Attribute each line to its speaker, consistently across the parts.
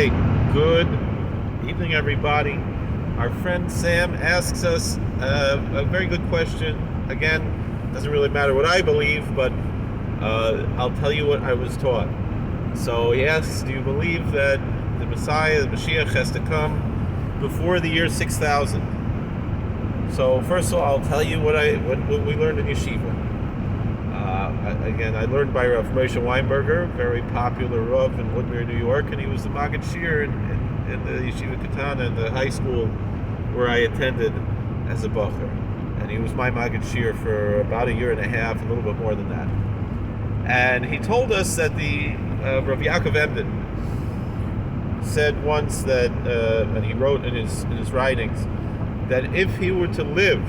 Speaker 1: Okay, good evening, everybody. Our friend Sam asks us a very good question. Again, doesn't really matter what I believe, but I'll tell you what I was taught. So he asks, do you believe that the Messiah, the Mashiach, has to come before the year 6000? So first of all, I'll tell you what we learned in yeshiva. Again, I learned by Rav Moshe Weinberger, very popular Rav in Woodmere, New York, and he was the Maggid Shir in the Yeshiva Katana in the high school where I attended as a bacher. And he was my Maggid Shir for about a year and a half, a little bit more than that. And he told us that the Rav Yaakov Emden said once that, and he wrote in his writings, that if he were to live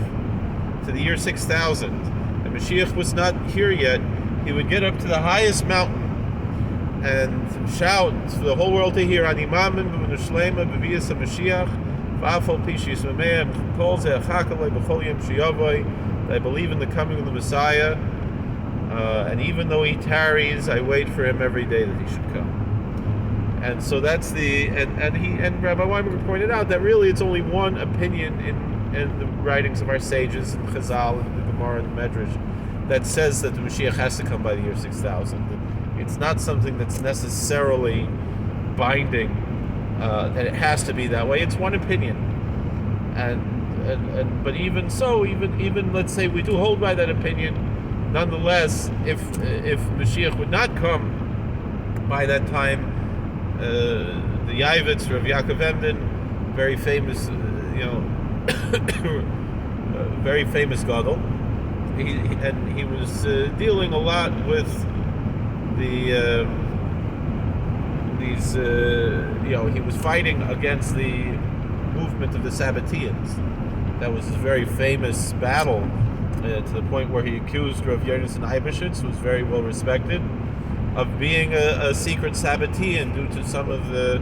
Speaker 1: to the year 6000, and Mashiach was not here yet, he would get up to the highest mountain and shout for the whole world to hear, Ani Mamin b'Shlema b'Viyas HaMashiach v'Afal Pishis V'Meim Kol Zeh Achakalei B'Chol Yom Sheyavoi. I believe in the coming of the Messiah, and even though he tarries, I wait for him every day that he should come. And so that's and Rabbi Weinberg pointed out that really it's only one opinion in the writings of our sages, in Chazal, and the Gemara, and the Medrash, that says that the Mashiach has to come by the year 6000. It's not something that's necessarily binding, that it has to be that way. It's one opinion. But even so, even let's say we do hold by that opinion, nonetheless, if Mashiach would not come by that time, the Yavitz, Rav Yaakov Emden, very famous, very famous gadol. He was dealing a lot with he was fighting against the movement of the Sabbateans. That was a very famous battle, to the point where he accused Rav Yonasan Eibeshitz, who was very well respected, of being a secret Sabbatean due to some of the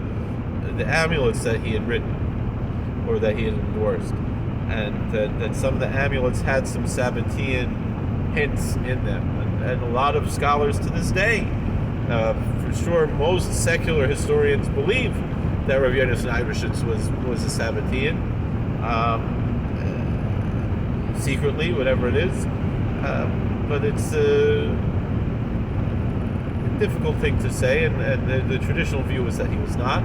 Speaker 1: amulets that he had written or that he had endorsed, and that some of the amulets had some Sabbatean hints in them, and a lot of scholars to this day, for sure, most secular historians believe that Rav Yonasan Eibeshitz was a Sabbatean, secretly, whatever it is, but it's a difficult thing to say, and the traditional view is that he was not,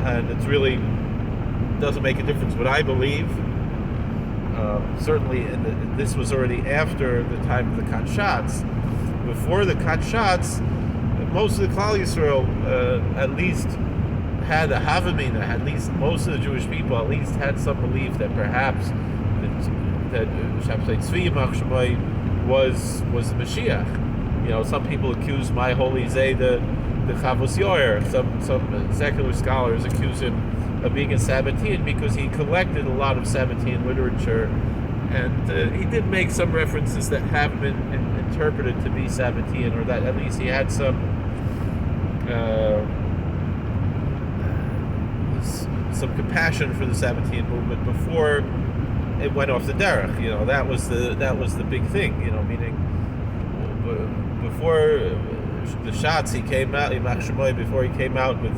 Speaker 1: and it's really doesn't make a difference what I believe. Certainly, this was already after the time of the Katshats. Before the Katshats, most of the Klal Yisrael at least had a Havamina. At least most of the Jewish people at least had some belief that perhaps that Tzvi Yimach Shemai was the Mashiach. Some people accuse my holy Zayda the Chavos Yoyer. Some secular scholars accuse him of being a Sabbatean because he collected a lot of Sabbatean literature, and he did make some references that have been interpreted to be Sabbatean, or that at least he had some compassion for the Sabbatean movement before it went off the derech. That was the big thing. Meaning before the shots he came out, before he came out with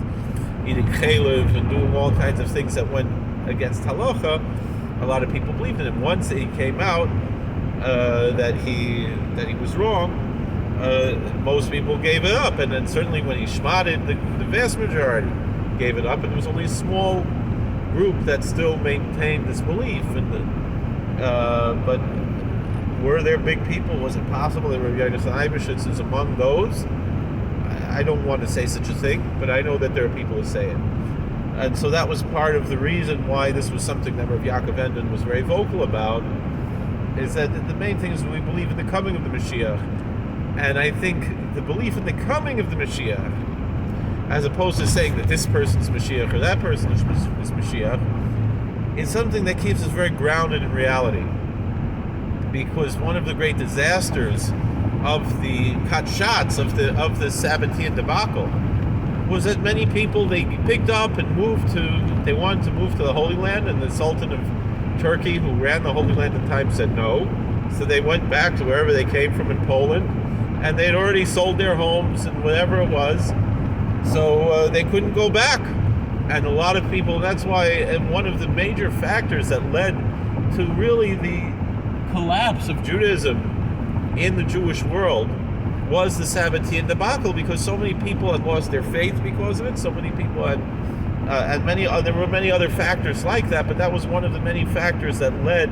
Speaker 1: eating chaylev and doing all kinds of things that went against halacha, a lot of people believed in him. Once he came out that he was wrong, most people gave it up, and then certainly when he shmatted, the vast majority gave it up, and there was only a small group that still maintained this belief. But were there big people? Was it possible that Rav Yonasan Eibeshitz is among those? I don't want to say such a thing, but I know that there are people who say it. And so that was part of the reason why this was something that Rav Yaakov Emden was very vocal about, is that the main thing is we believe in the coming of the Mashiach. And I think the belief in the coming of the Mashiach, as opposed to saying that this person's Mashiach or that person is Mashiach, is something that keeps us very grounded in reality. Because one of the great disasters of the Katshats, of the Sabbatean debacle, was that many people, they picked up and they wanted to move to the Holy Land, and the Sultan of Turkey, who ran the Holy Land at the time, said no. So they went back to wherever they came from in Poland, and they'd already sold their homes and whatever it was. So they couldn't go back. And a lot of people, that's why, and one of the major factors that led to really the collapse of Judaism in the Jewish world was the Sabbatean debacle, because so many people had lost their faith because of it. So many people had, and there were many other factors like that, but that was one of the many factors that led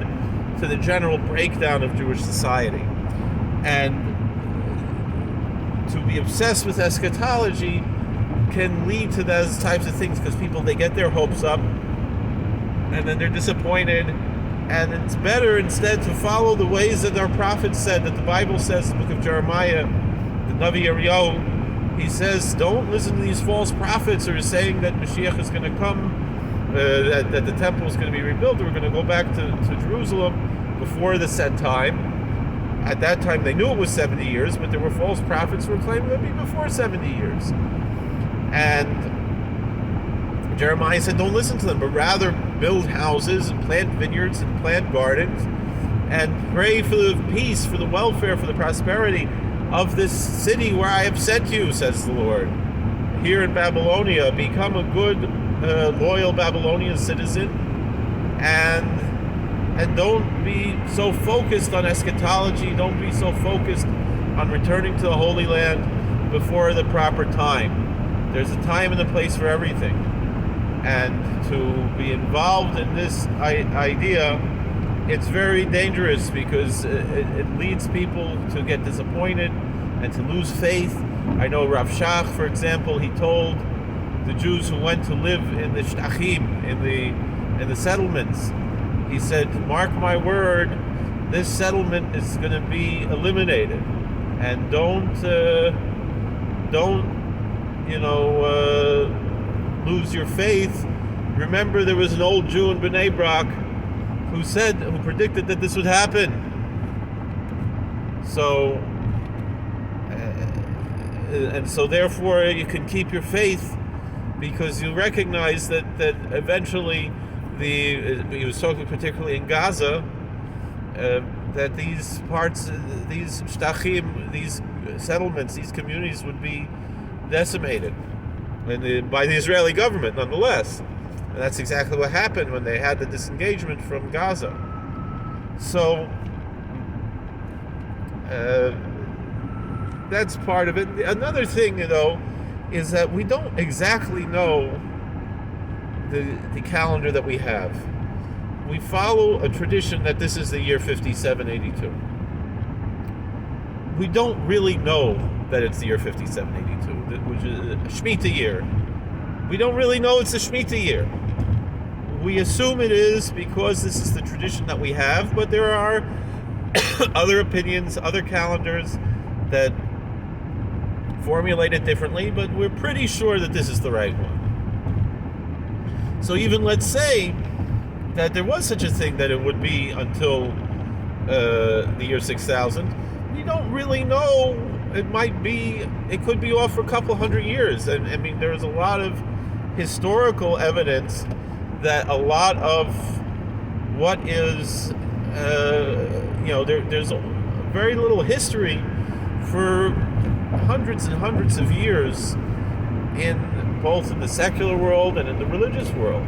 Speaker 1: to the general breakdown of Jewish society. And to be obsessed with eschatology can lead to those types of things, because people, they get their hopes up and then they're disappointed. And it's better instead to follow the ways that our prophets said, that the Bible says in the book of Jeremiah, the Navi Yirmiyahu, he says, don't listen to these false prophets who are saying that Mashiach is going to come, that the temple is going to be rebuilt, we're going to go back to Jerusalem before the set time. At that time they knew it was 70 years, but there were false prophets who were claiming it would be before 70 years. And Jeremiah said, don't listen to them, but rather build houses and plant vineyards and plant gardens and pray for the peace, for the welfare, for the prosperity of this city where I have sent you, says the Lord. Here in Babylonia, become a good, loyal Babylonian citizen, and don't be so focused on eschatology, don't be so focused on returning to the Holy Land before the proper time. There's a time and a place for everything. And to be involved in this idea, it's very dangerous, because it leads people to get disappointed and to lose faith. I know Rav Shach, for example, he told the Jews who went to live in the Shtachim, in the settlements, he said, mark my word, this settlement is going to be eliminated, and don't lose your faith. Remember, there was an old Jew in Bnei Brak who predicted that this would happen. So, and so therefore you can keep your faith, because you recognize that eventually he was talking particularly in Gaza, that these parts, these shtachim, these settlements, these communities would be decimated by the Israeli government, nonetheless. And that's exactly what happened when they had the disengagement from Gaza. So that's part of it. Another thing, is that we don't exactly know the calendar that we have. We follow a tradition that this is the year 5782. We don't really know that it's the year 5782, which is a Shemitah year. We don't really know it's a Shemitah year. We assume it is because this is the tradition that we have, but there are other opinions, other calendars that formulate it differently, but we're pretty sure that this is the right one. So even let's say that there was such a thing that it would be until the year 6000, we don't really know. It could be off for a couple hundred years. And I mean, there's a lot of historical evidence that a lot of what is, there's very little history for hundreds and hundreds of years both in the secular world and in the religious world.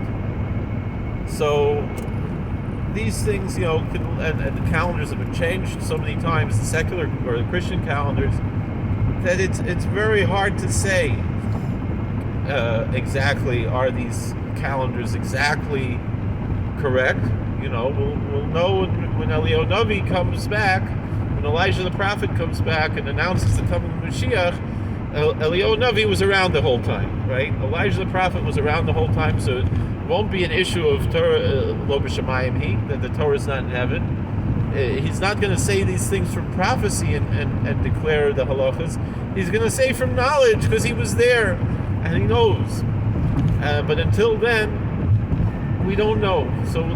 Speaker 1: So these things, and the calendars have been changed so many times, the secular or the Christian calendars, that it's very hard to say exactly, are these calendars exactly correct. We'll know when Eliyahu Navi comes back, when Elijah the prophet comes back and announces the coming of Mashiach. Eliyahu Navi was around the whole time, right? Elijah the prophet was around the whole time, so it won't be an issue of Torah, lo b'shamayim that the Torah is not in heaven. He's not going to say these things from prophecy and declare the halachas. He's going to say from knowledge, because he was there and he knows. But until then, we don't know. So we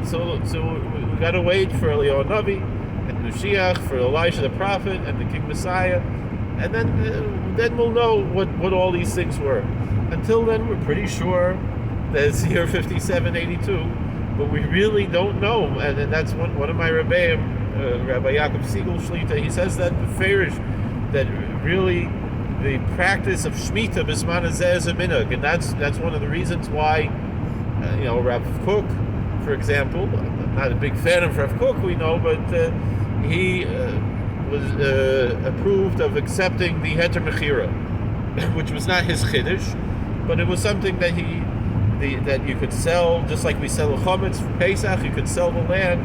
Speaker 1: got to wait for Eliyahu Navi and Mashiach, for Elijah the prophet and the King Messiah, and then we'll know what all these things were. Until then, we're pretty sure that it's the year 5782, but we really don't know. And that's one of my Rebbeim, Rabbi Yaakov Siegel Shlita, he says that the Farish, that really the practice of Shemitah Bisman Hazeh is a minhag, and that's one of the reasons why, Rav Kook, for example, I'm not a big fan of Rav Kook, we know, but he was approved of accepting the Heter Mechira, which was not his Chiddush, but it was something that that you could sell, just like we sell a Chometz for Pesach, you could sell the land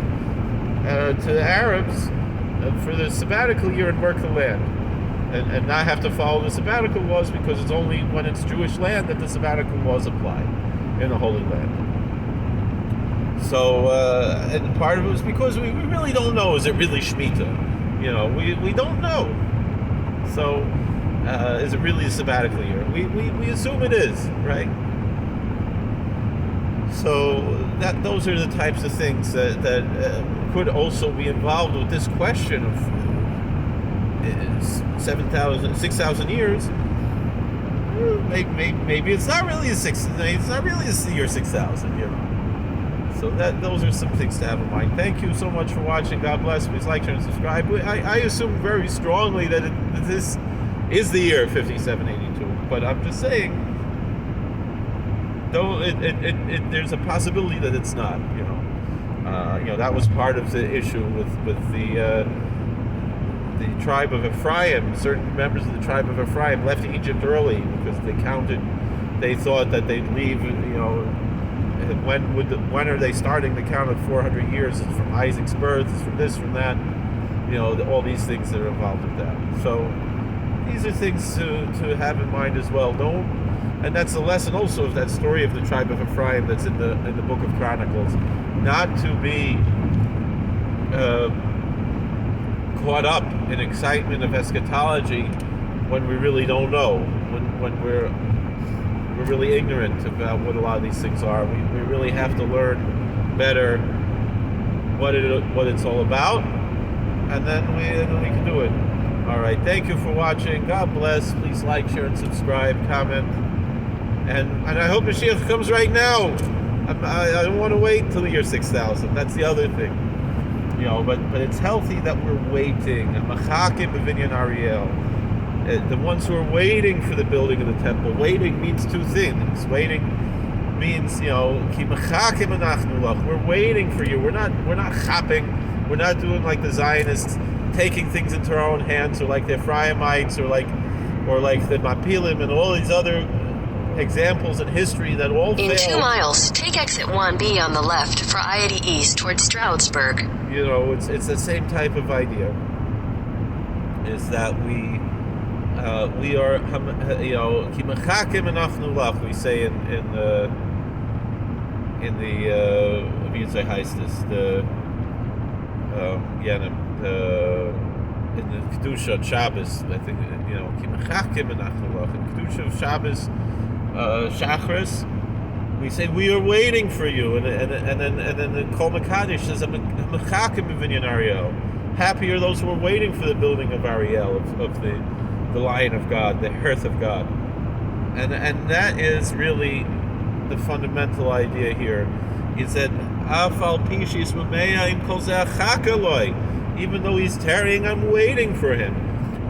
Speaker 1: to the Arabs for the sabbatical year and work the land. And not have to follow the sabbatical laws, because it's only when it's Jewish land that the sabbatical laws apply in the Holy Land. So, and part of it was because we really don't know, is it really Shemitah? We don't know. So, is it really a sabbatical year? We assume it is, right? So, those are the types of things that could also be involved with this question of 6,000 years. Maybe it's not really it's not really the year 6,000. So those are some things to have in mind. Thank you so much for watching. God bless. Please like, share, and subscribe. I assume very strongly that this is the year 5782, but I'm just saying, though there's a possibility that it's not. That was part of the issue with the tribe of Ephraim. Certain members of the tribe of Ephraim left Egypt early because they thought that they'd leave, when are they starting the count of 400 years? It's from Isaac's birth, it's from this, from that, all these things that are involved with that. So these are things to have in mind as well. And that's the lesson also of that story of the tribe of Ephraim that's in the book of Chronicles, not to be caught up in excitement of eschatology when we really don't know, when we're really ignorant about what a lot of these things are. We really have to learn better what it's all about, and then we can do it. All right, thank you for watching. God bless. Please like, share, and subscribe, comment, and I hope Mashiach comes right now. I don't want to wait till the year 6,000. That's the other thing. But it's healthy that we're waiting. Machakim b'Vinyan Ariel. The ones who are waiting for the building of the temple. Waiting means two things. Waiting means, ki machakim anachnu lach. We're waiting for you. We're not chapping. We're not doing like the Zionists, taking things into our own hands, or like the Ephraimites, or like the Mapilim, and all these other examples in history that all failed.
Speaker 2: In 2 miles, take exit 1B on the left for I-80 East towards Stroudsburg.
Speaker 1: It's the same type of idea. Is that we are, ki mechakim anachnu lach. We say in the Yitzhak Heistis, in the Kedusha of Shabbos, I think, ki mechakim anachnu lach. In Kedusha of Shabbos, Shachris, we say we are waiting for you, and then the Kol Makadish says Mechakim b'Vinyan Ariel. Happy are those who are waiting for the building of Ariel, of the Lion of God, the Hearth of God, and that is really the fundamental idea here. He said, Afal Pishis Mameya Kol Ze'achak. Even though he's tarrying, I'm waiting for him.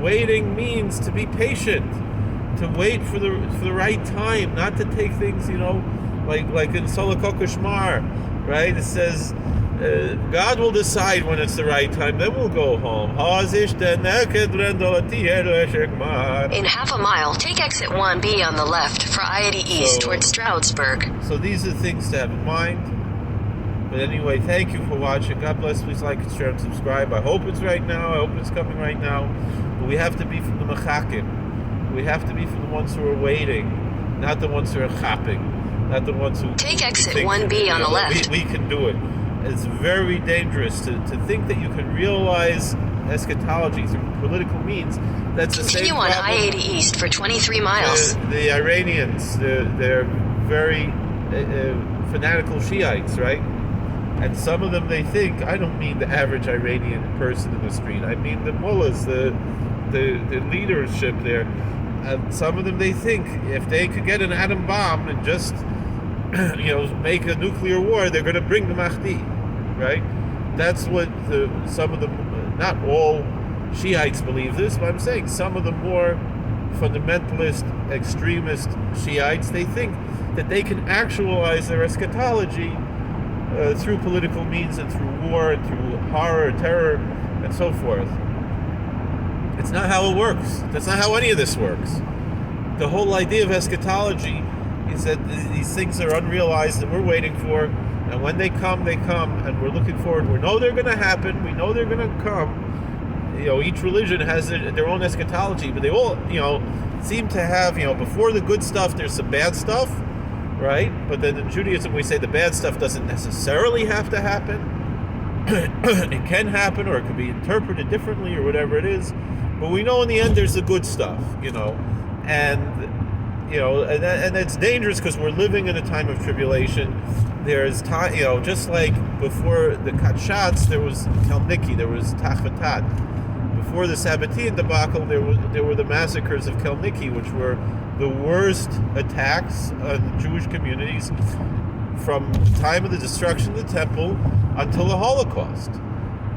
Speaker 1: Waiting means to be patient, to wait for the right time, not to take things, like in Solokok Shmar, right? It says, God will decide when it's the right time, then we'll go home.
Speaker 2: In half a mile, take exit 1B on the left for I-80 East towards Stroudsburg.
Speaker 1: So these are things to have in mind. But anyway, thank you for watching. God bless. Please like, share, and subscribe. I hope it's right now. I hope it's coming right now. But we have to be from the Mechakim. We have to be from the ones who are waiting, not the ones who are chapping, not the ones who
Speaker 2: take exit 1B on the left.
Speaker 1: We can do it. It's very dangerous to think that you can realize eschatology through political means. That's the same problem.
Speaker 2: Continue on I-80 East for 23 miles.
Speaker 1: The Iranians, they're very fanatical Shiites, right? And some of them, they think, I don't mean the average Iranian person in the street, I mean the mullahs, the leadership there. Some of them, they think if they could get an atom bomb and just make a nuclear war, they're going to bring the Mahdi, right? That's what some of them, not all Shiites believe this, but I'm saying some of the more fundamentalist, extremist Shiites, they think that they can actualize their eschatology through political means and through war and through horror, terror, and so forth. It's not how it works. That's not how any of this works. The whole idea of eschatology is that these things are unrealized that we're waiting for, and when they come, and we're looking forward. We know they're going to happen. We know they're going to come. Each religion has their own eschatology, but they all, seem to have, before the good stuff, there's some bad stuff, right? But then in Judaism, we say the bad stuff doesn't necessarily have to happen. It can happen, or it could be interpreted differently, or whatever it is. But we know in the end there's the good stuff, and it's dangerous because we're living in a time of tribulation. There's time, just like before the Katshats, there was Kelniki, there was Tachvatat. Before the Sabbatean debacle, there were the massacres of Kelniki, which were the worst attacks on Jewish communities from the time of the destruction of the temple until the Holocaust.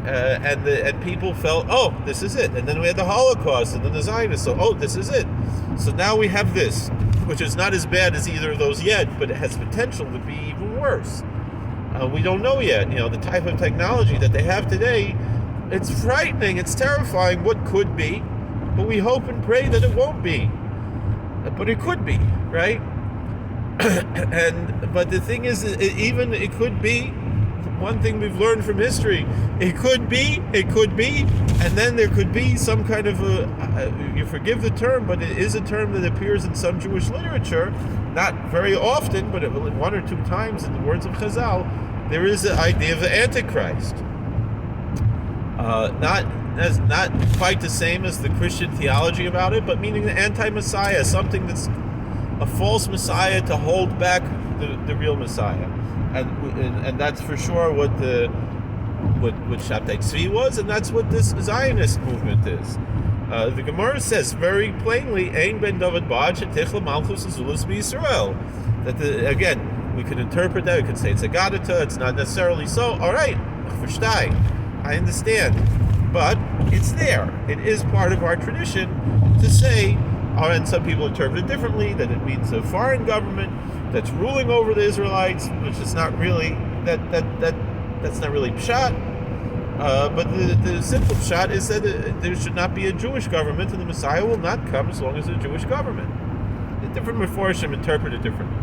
Speaker 1: And people felt, oh, this is it. And then we had the Holocaust, and then the Zionists. So, oh, this is it. So now we have this, which is not as bad as either of those yet, but it has potential to be even worse. We don't know yet. The type of technology that they have today, it's frightening, it's terrifying what could be, but we hope and pray that it won't be. But it could be, right? But the thing is, even it could be. One thing we've learned from history, it could be, and then there could be some kind of you forgive the term, but it is a term that appears in some Jewish literature, not very often, but one or two times in the words of Chazal, there is the idea of the Antichrist. Not quite the same as the Christian theology about it, but meaning the anti-Messiah, something that's a false Messiah to hold back the real Messiah. And that's for sure what Shabtai Tzvi was, and that's what this Zionist movement is. The Gemara says very plainly, "Ein ben David ba'ad shetichla malchus azulas b'Yisrael." That again, we can interpret that. We can say it's a gadata. It's not necessarily so. All right, verstehe. I understand, but it's there. It is part of our tradition to say, and some people interpret it differently, that it means a foreign government that's ruling over the Israelites, which is not really that's not really pshat. But the simple pshat is that there should not be a Jewish government, and the Messiah will not come as long as there's a Jewish government. The different Meforshim interpret it differently.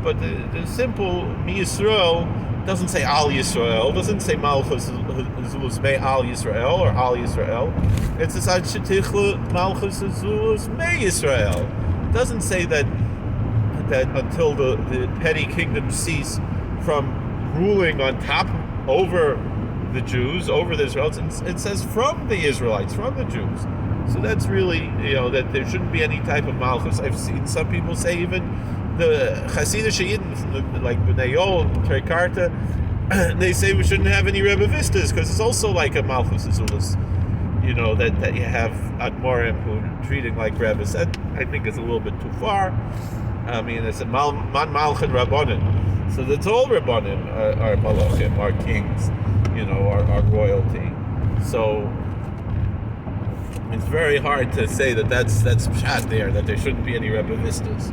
Speaker 1: But the simple Mi Yisrael doesn't say Al Yisrael, doesn't say Malchus Zulus Me Al Yisrael or Al Yisrael. It says Ad Shetichle Malchus Zulus Me Yisrael. It doesn't say that until the petty kingdoms cease from ruling on top over the Jews, over the Israelites. It says from the Israelites, from the Jews. So that's really, that there shouldn't be any type of Malchus. I've seen some people say even the Hasidic Yidden, like Bnei Yol and Trekarta, they say we shouldn't have any Rebbe Vistas because it's also like a Malchus Azulis. That you have Admorim who are treating like Rebbes. That I think is a little bit too far. I mean, it's a Man Malchin Rabbanim. So that's all Rabbanim are Malachim, are kings, are royalty. So it's very hard to say that's pshat there, that there shouldn't be any Rebbe Vistas.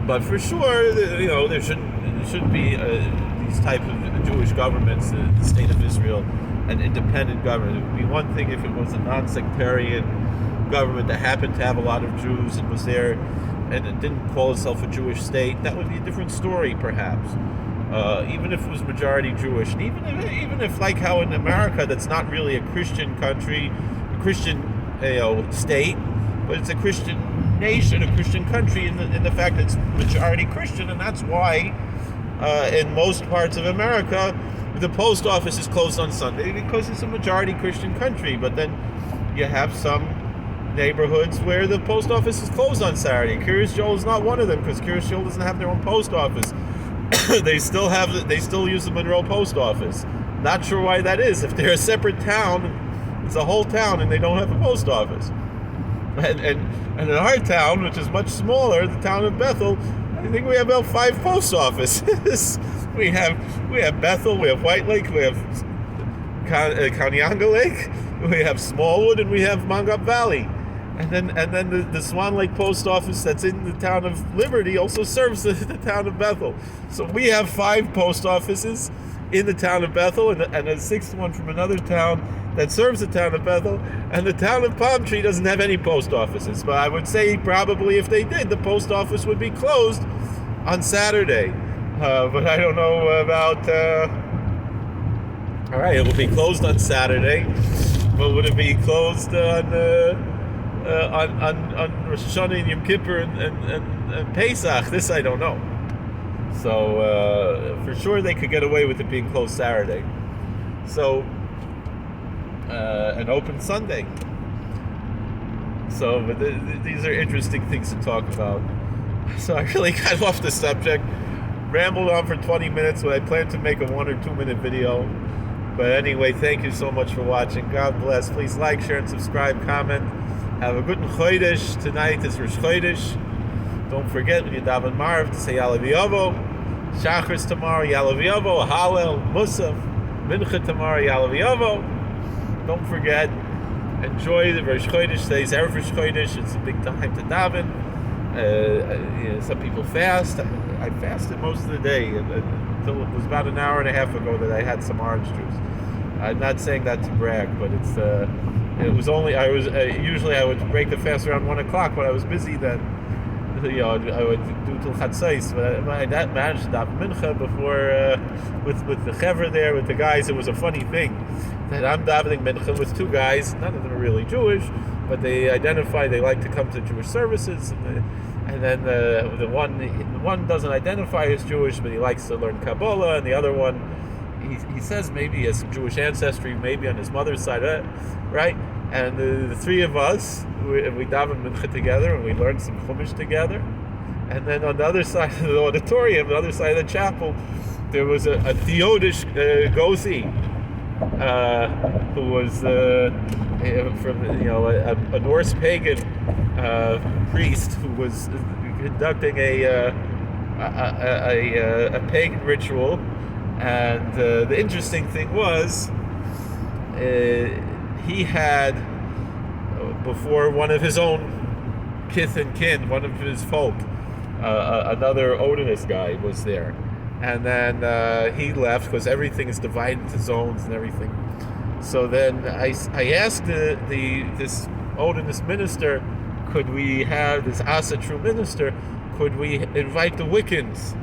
Speaker 1: But for sure, there shouldn't be these type of Jewish governments, the state of Israel, an independent government. It would be one thing if it was a non-sectarian government that happened to have a lot of Jews and was there, and it didn't call itself a Jewish state. That would be a different story, perhaps. Even if it was majority Jewish, and even if like how in America, that's not really a Christian country, a Christian state, but it's a Christian nation, a Christian country in the fact that it's majority Christian, and that's why in most parts of America the post office is closed on Sunday because it's a majority Christian country. But then you have some neighborhoods where the post office is closed on Saturday. Kiryas Joel is not one of them because Kiryas Joel doesn't have their own post office. They still use the Monroe post office. Not sure why that is. If they're a separate town, it's a whole town and they don't have a post office. And in our town, which is much smaller, the town of Bethel, I think we have about 5 post offices. we have Bethel, we have White Lake, we have Kanyanga Lake, we have Smallwood, and we have Mangop Valley. then the Swan Lake Post Office that's in the town of Liberty also serves the town of Bethel. So we have 5 post offices in the town of Bethel, and a 6th one from another town that serves the town of Bethel, and the town of Palm Tree doesn't have any post offices. But I would say probably if they did, the post office would be closed on Saturday. But I don't know about... all right, it will be closed on Saturday, but would it be closed on Rosh Hashanah and Yom Kippur and Pesach? This I don't know. So for sure they could get away with it being closed Saturday. So and open Sunday. So but these are interesting things to talk about. So I really got off the subject, rambled on for 20 minutes when I planned to make a 1 or 2 minute video. But anyway, thank you so much for watching. God bless. Please like, share, and subscribe, comment. Have a good Chodesh. Tonight is Rosh Chodesh. Don't forget when you daven Marv to say Ya'aleh V'yavo. Shachris tomorrow, Ya'aleh V'yavo. Hallel, Musaf. Mincha tomorrow, Ya'aleh V'yavo. Don't forget. Enjoy the Rosh Chodesh. Today's Erev Rosh Chodesh. It's a big time to daven. Some people fast. I fasted most of the day until it was about an hour and a half ago that I had some orange juice. I'm not saying that to brag, but it was only usually I would break the fast around 1 o'clock, but I was busy then. I would do till Chatzos, but I managed to daven mincha before with the chevra there, with the guys. It was a funny thing that I'm davening mincha with 2 guys. None of them are really Jewish, but they identify they like to come to Jewish services, and then the one doesn't identify as Jewish, but he likes to learn Kabbalah, and the other one he says maybe he has some Jewish ancestry, maybe on his mother's side, right? And the 3 of us, we daven mincha together, and we learned some chumash together. And then on the other side of the auditorium, the other side of the chapel, there was a Theodish Gothi, who was from a Norse pagan priest who was conducting a pagan ritual. And the interesting thing was, he had, before one of his own kith and kin, one of his folk, another Odinist guy was there. And then he left because everything is divided into zones and everything. So then I asked this Odinist minister, could we have this Asa True minister, could we invite the Wiccans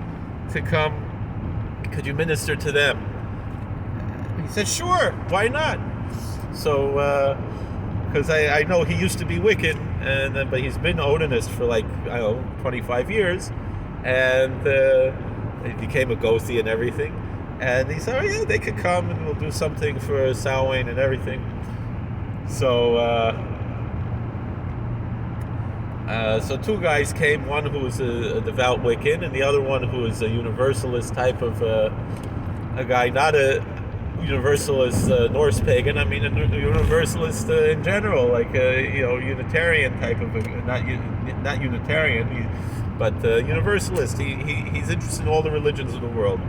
Speaker 1: to come? Could you minister to them? He said, sure, why not? So, because I know he used to be Wiccan, but he's been Odinist for 25 years, and he became a Gothi and everything. And he said, oh yeah, they could come and we'll do something for Samhain and everything. So, so 2 guys came, one who was a devout Wiccan, and the other one who was a Universalist type of a guy, not a Universalist Norse pagan. I mean, a Universalist in general, like Unitarian type of not Unitarian, but Universalist. He's interested in all the religions of the world.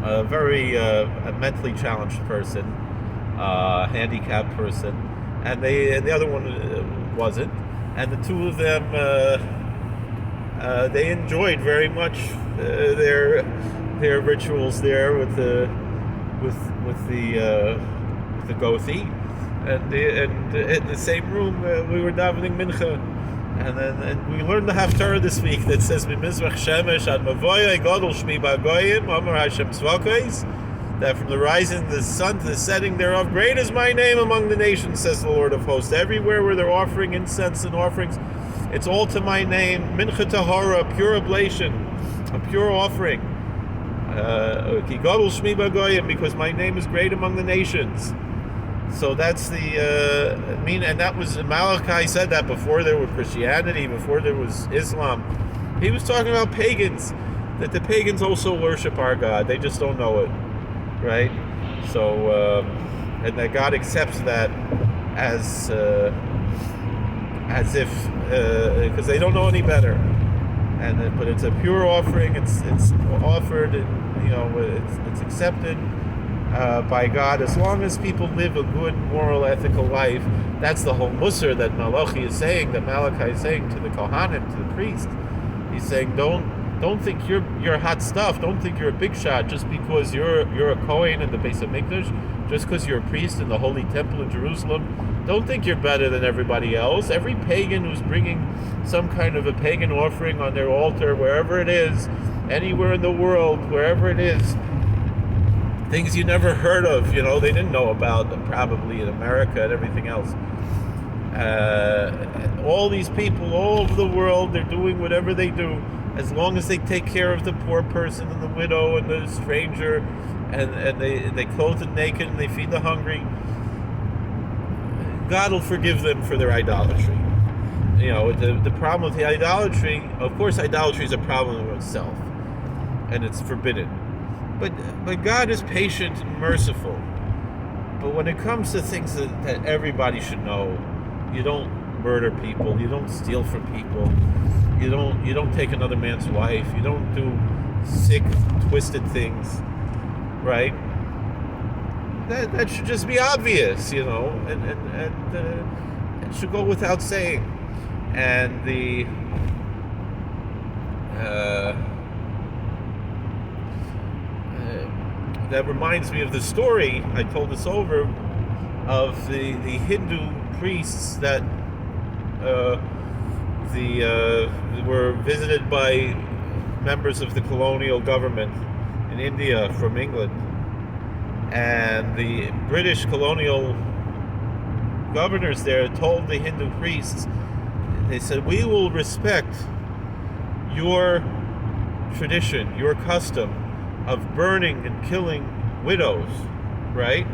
Speaker 1: A very a mentally challenged person, handicapped person, and the other one wasn't. And the 2 of them, they enjoyed very much their rituals there with the Gothi, and in the same room we were davening mincha, and we learned the Haftarah this week that says Mimizrach Shemesh ad Mavoya Gadol Shmi Bagoyim Amar Hashem Tzvakos, that from the rising of the sun to the setting thereof, great is my name among the nations, says the Lord of hosts. Everywhere where they're offering incense and offerings, it's all to my name. Mincha Tahara, pure oblation, a pure offering. Ki Gadol Shmi Bagoyim, because my name is great among the nations. So that's the and that was Malachi said that before there was Christianity, before there was Islam. He was talking about pagans, that the pagans also worship our God. They just don't know it. Right, so and that God accepts that as if because they don't know any better, but it's a pure offering. It's offered, and it's accepted, by God, as long as people live a good, moral, ethical life. That's the whole Musar that Malachi is saying, that Malachi is saying to the Kohanim, to the priest. He's saying, don't think you're hot stuff. Don't think you're a big shot just because you're a Kohen in the Beis HaMikdash, just because you're a priest in the Holy Temple in Jerusalem. Don't think you're better than everybody else. Every pagan who's bringing some kind of a pagan offering on their altar, wherever it is, anywhere in the world, wherever it is, things you never heard of, they didn't know about them probably in America and everything else. All these people all over the world, they're doing whatever they do, as long as they take care of the poor person and the widow and the stranger, and they clothe the naked and they feed the hungry. God will forgive them for their idolatry. The problem with the idolatry, of course, idolatry is a problem in itself, and it's forbidden. But God is patient and merciful. But when it comes to things that everybody should know, you don't murder people, you don't steal from people, you don't take another man's wife, you don't do sick, twisted things, right? That should just be obvious, and it should go without saying. And that reminds me of the story, I told this over, of the Hindu priests that were visited by members of the colonial government in India from England. And the British colonial governors there told the Hindu priests, they said, we will respect your tradition, your custom of burning and killing widows, right?